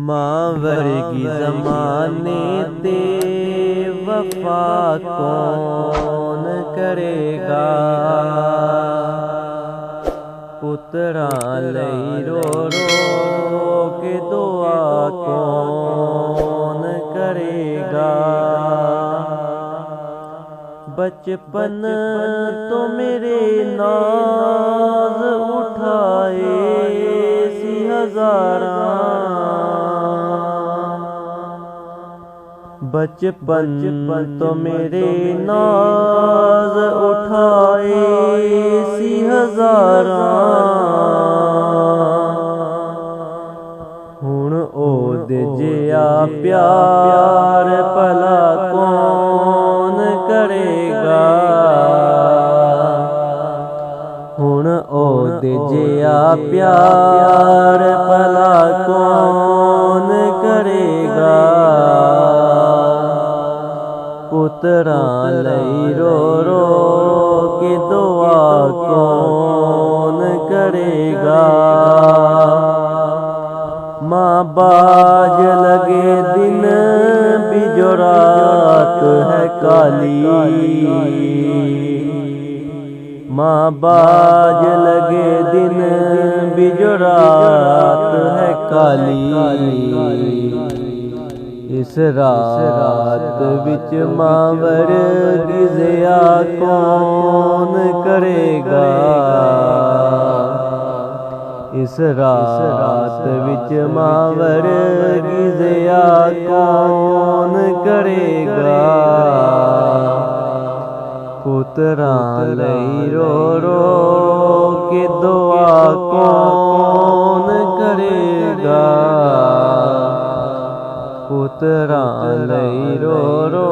माँ वर्गी ज़माने ते वफा कौन करेगा। पुत्रा लई रो रो के दुआ कौन करेगा। बचपन तो मेरे नाज उठाए सी हज़ारा। बचपन तो मेरे नाज उठाए सी हज़ारा। हुण ओदे जिया प्यार भला कौन करेगा। हुण ओदे जिया प्यार भला कौन करेगा। पुत्रा लई रो रो के दुआ कौन करेगा। माँ बाज लगे दिन भी जो रात है काली। माँ बाज लगे दिन भी जो रात है काली। इस रात विच माँ वर्गी ज़िया कौन करेगा। इस रात विच माँ वर्गी ज़िया कौन करेगा। पुत्रा लई रो रो के दुआ कौन करेगा। पुत्रा लई रो रो